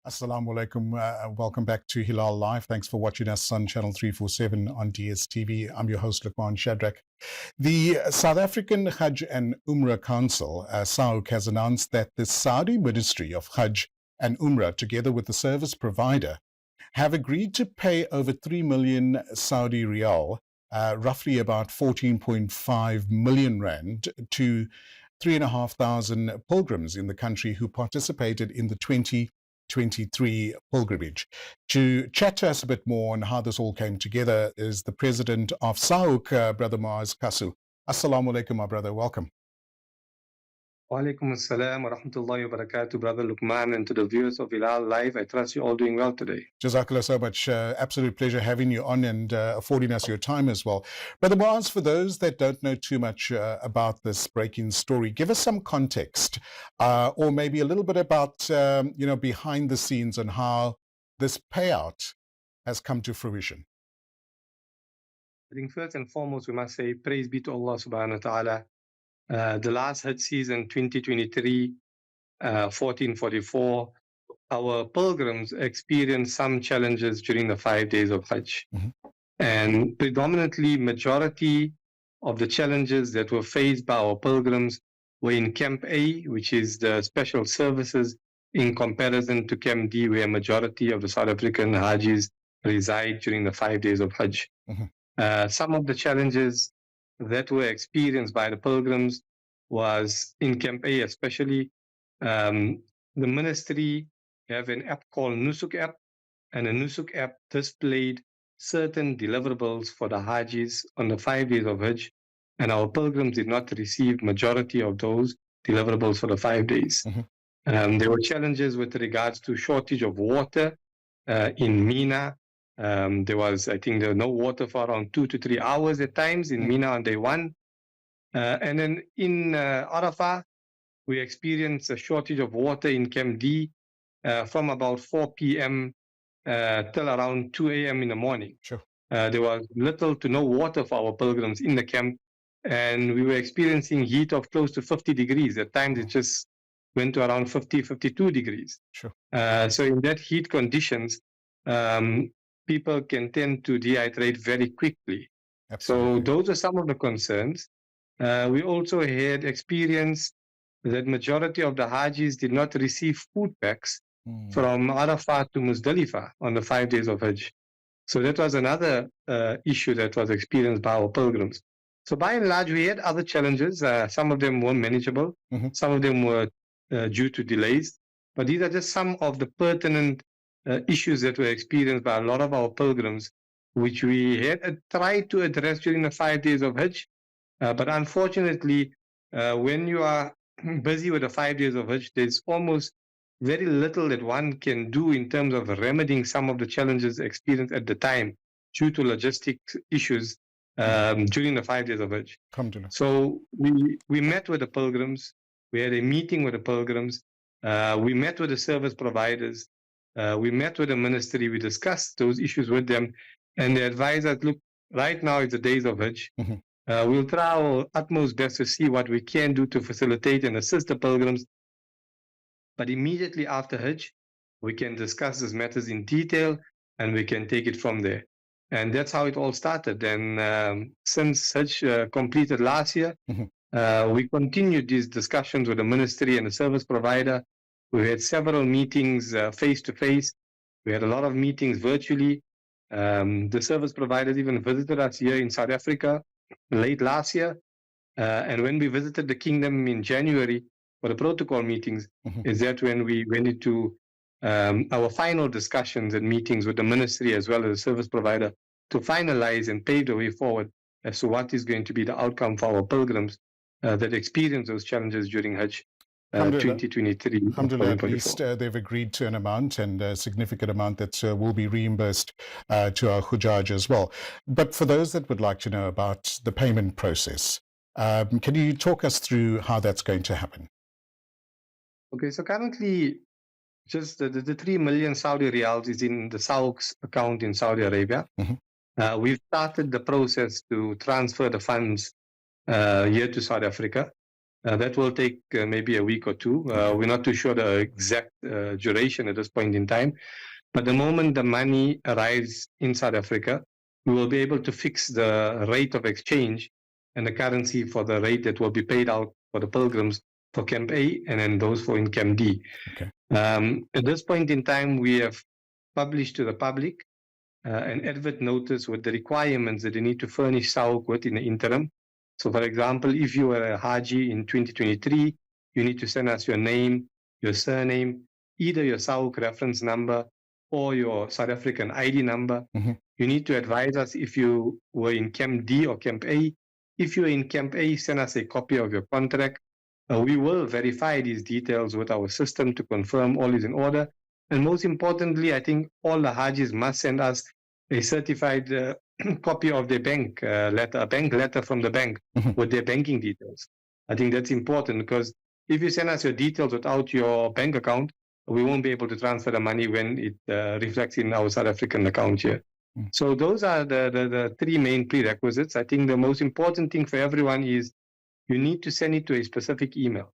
Assalamu alaikum. Welcome back to Hilaal Live. Thanks for watching us on Channel 347 on DSTV. I'm your host, Luqman Shadrack. The South African Hajj and Umrah Council, SAHUC, has announced that the Saudi Ministry of Hajj and Umrah, together with the service provider, have agreed to pay over 3 million Saudi riyal, roughly about 14.5 million rand, to 3,500 pilgrims in the country who participated in the 2023 pilgrimage. To chat to us a bit more on how this all came together is the president of SAHUC, Brother Moaz Casoo. Assalamu alaikum, my brother. Welcome. Wa alaikum assalam wa rahmatullahi wa barakatuh, Brother Luqman, and to the viewers of Hilaal Live. I trust you're all doing well today. Jazakallah so much. Absolute pleasure having you on and affording us your time as well. Brother Moaz, for those that don't know too much about this breaking story, give us some context or maybe a little bit about, behind the scenes and how this payout has come to fruition. I think first and foremost, we must say praise be to Allah subhanahu wa ta'ala. The last Hajj season, 2023, 1444, our pilgrims experienced some challenges during the 5 days of Hajj. And predominantly, majority of the challenges that were faced by our pilgrims were in Camp A, which is the special services, in comparison to Camp D, where majority of the South African Hajis reside during the 5 days of Hajj. Some of the challenges that were experienced by the pilgrims was in Camp A, especially the ministry have an app called Nusuk app, and a Nusuk app displayed certain deliverables for the Hajis on the 5 days of Hajj, and our pilgrims did not receive majority of those deliverables for the 5 days. There were challenges with regards to shortage of water in Mina. There was no water for around 2 to 3 hours at times in Mina on day one. And then in Arafah, we experienced a shortage of water in Camp D from about 4 p.m. Till around 2 a.m. in the morning. Sure. There was little to no water for our pilgrims in the camp, and we were experiencing heat of close to 50 degrees. At times, it just went to around 50, 52 degrees. Sure. So in that heat conditions, people can tend to dehydrate very quickly. Absolutely. So those are some of the concerns. We also had experienced that majority of the Hajis did not receive food packs from Arafat to Muzdalifah on the 5 days of Hajj. So that was another issue that was experienced by our pilgrims. So by and large, we had other challenges. Some of them were manageable. Some of them were due to delays. But these are just some of the pertinent issues that were experienced by a lot of our pilgrims, which we had tried to address during the 5 days of Hajj. But unfortunately, when you are busy with the 5 days of Hajj, there's almost very little that one can do in terms of remedying some of the challenges experienced at the time due to logistics issues during the 5 days of Hajj. So we met with the pilgrims. We had a meeting with the pilgrims. We met with the service providers. We met with the ministry. We discussed those issues with them. And they advised us, look, right now it's the days of Hajj. We'll try our utmost best to see what we can do to facilitate and assist the pilgrims. But immediately after Hajj, we can discuss these matters in detail and we can take it from there. And that's how it all started. And since Hajj completed last year, we continued these discussions with the ministry and the service provider. We had several meetings face-to-face. We had a lot of meetings virtually. The service providers even visited us here in South Africa late last year. And when we visited the kingdom in January for the protocol meetings, is that when we went into our final discussions and meetings with the ministry as well as the service provider to finalize and pave the way forward as to what is going to be the outcome for our pilgrims that experience those challenges during Hajj 2023. Alhamdulillah, at least they've agreed to an amount and a significant amount that will be reimbursed to our Hujjaaj as well. But for those that would like to know about the payment process, can you talk us through how that's going to happen? Okay, so currently just the 3 million Saudi riyals is in the SAHUC's account in Saudi Arabia. We've started the process to transfer the funds here to South Africa. That will take maybe a week or two. We're not too sure the exact duration at this point in time. But the moment the money arrives in South Africa, we will be able to fix the rate of exchange and the currency for the rate that will be paid out for the pilgrims for Camp A and then those for in Camp D. Okay. At this point in time, we have published to the public an advert notice with the requirements that they need to furnish SAHUC with in the interim. So, for example, if you were a Haji in 2023, you need to send us your name, your surname, either your SAHUC reference number or your South African ID number. Mm-hmm. You need to advise us if you were in Camp D or Camp A. If you are in Camp A, send us a copy of your contract. We will verify these details with our system to confirm all is in order. And most importantly, I think all the Hajis must send us a certified copy of their bank letter, a bank letter from the bank with their banking details. I think that's important because if you send us your details without your bank account, we won't be able to transfer the money when it reflects in our South African account here. So those are the three main prerequisites. I think the most important thing for everyone is you need to send it to a specific email.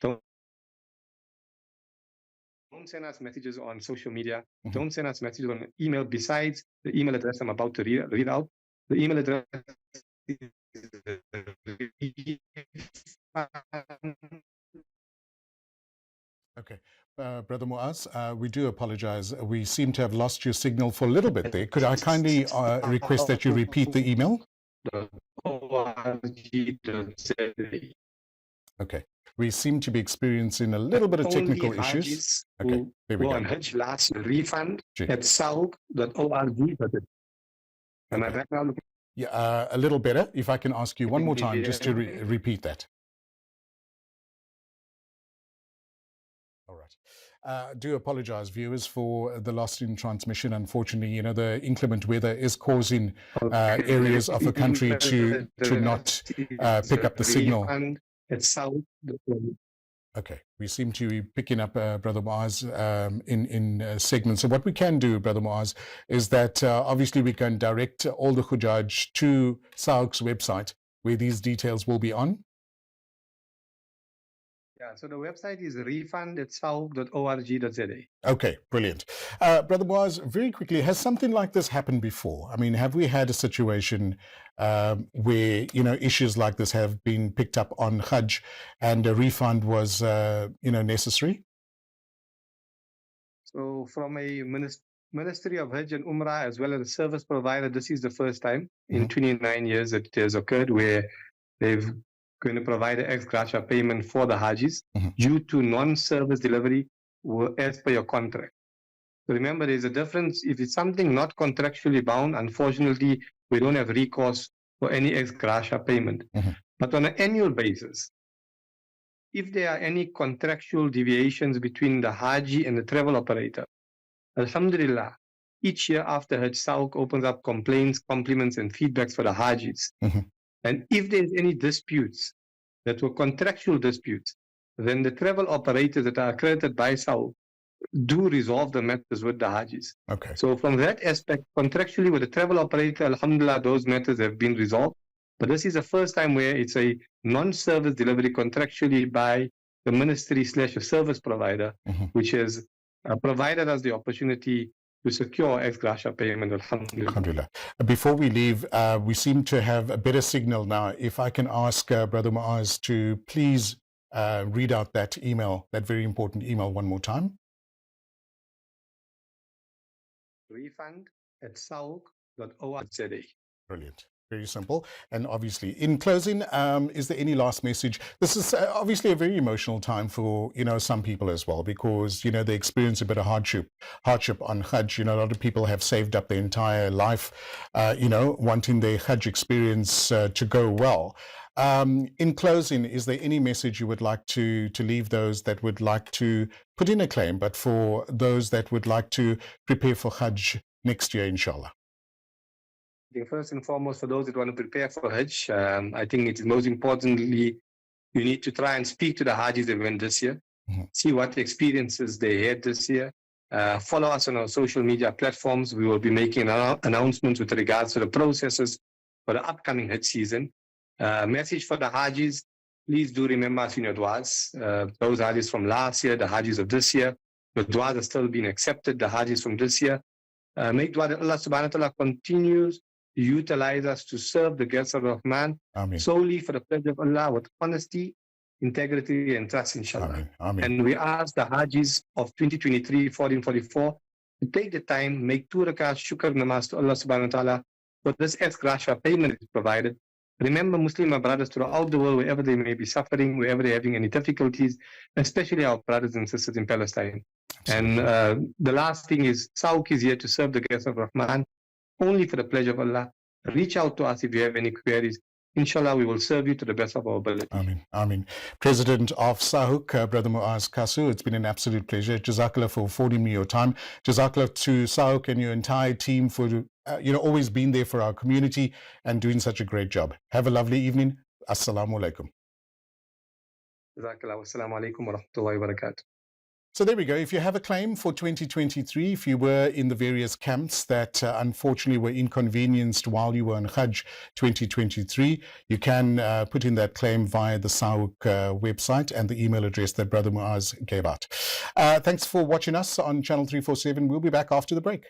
Don't send us messages on social media. Don't send us messages on email besides the email address I'm about to read out. The email address is okay. Brother Moaz, we do apologize. We seem to have lost your signal for a little bit there. Could I kindly request that you repeat the email? Okay. We seem to be experiencing a little bit of technical issues. Okay, there we go. On Hajj last refund at SAHUC.org. Am I back now? Yeah, a little better. If I can ask you one more time just to repeat that. All right. Do apologize, viewers, for the loss in transmission. Unfortunately, the inclement weather is causing areas of the country to not pick up the signal. Okay, we seem to be picking up Brother Moaz in segments. So what we can do, Brother Moaz, is that obviously we can direct all the Hujjaaj to SAHUC's website where these details will be on. Yeah, so the website is refund@sahuc.org.za. Okay, brilliant. Brother Moaz, very quickly, has something like this happened before? I mean, have we had a situation where, issues like this have been picked up on Hajj and a refund was, necessary? So from a Ministry of Hajj and Umrah as well as a service provider, this is the first time in 29 years that it has occurred where they've going to provide an ex gratia payment for the Hajis due to non-service delivery as per your contract. So remember, there's a difference. If it's something not contractually bound, unfortunately, we don't have recourse for any ex gratia payment. But on an annual basis, if there are any contractual deviations between the Haji and the travel operator, Alhamdulillah, each year after Hajj, SAHUC opens up complaints, compliments, and feedbacks for the Hajis. And if there's any disputes that were contractual disputes, then the travel operators that are accredited by SAHUC do resolve the matters with the Hajis. Okay. So from that aspect, contractually with the travel operator, alhamdulillah, those matters have been resolved. But this is the first time where it's a non-service delivery contractually by the ministry / a service provider, which has provided us the opportunity to secure ex gratia payment. Alhamdulillah. Before we leave, we seem to have a better signal now. If I can ask Brother Moaz to please read out that email, that very important email one more time. Refund@sahuc.org.za. Brilliant. Very simple. And obviously, in closing, is there any last message? This is obviously a very emotional time for, some people as well, because, they experience a bit of hardship on Hajj. A lot of people have saved up their entire life, wanting their Hajj experience to go well. In closing, is there any message you would like to leave those that would like to put in a claim, but for those that would like to prepare for Hajj next year, inshallah? First and foremost, for those that want to prepare for Hajj, I think it is most importantly, you need to try and speak to the Hajis that went this year, see what experiences they had this year. Follow us on our social media platforms. We will be making announcements with regards to the processes for the upcoming Hajj season. Message for the Hajis, please do remember us in your du'as. Those hajis from last year, the hajis of this year, your du'as are still being accepted, the hajis from this year. Make dua that Allah subhanahu wa ta'ala continues to utilize us to serve the guests of Rahman solely for the pleasure of Allah with honesty, integrity, and trust, inshallah. And we ask the hajis of 2023, 1444 to take the time, make 2 rakats shukr namaz to Allah subhanahu wa ta'ala for this ex-gratia payment is provided. Remember Muslim brothers throughout the world, wherever they may be suffering, wherever they're having any difficulties, especially our brothers and sisters in Palestine. Absolutely. And the last thing is, SAHUC is here to serve the guests of Rahman only for the pleasure of Allah. Reach out to us if you have any queries. Inshallah, we will serve you to the best of our ability. Ameen. President of SAHUC, Brother Moaz Casoo, it's been an absolute pleasure. Jazakallah for affording me your time. Jazakallah to SAHUC and your entire team for always being there for our community and doing such a great job. Have a lovely evening. Assalamu alaikum. Jazakallah. Wassalamu alaikum wa rahmatullahi wa barakatuh. So there we go. If you have a claim for 2023, if you were in the various camps that unfortunately were inconvenienced while you were on Hajj 2023, you can put in that claim via the SAHUC website and the email address that Brother Moaz gave out. Thanks for watching us on Channel 347. We'll be back after the break.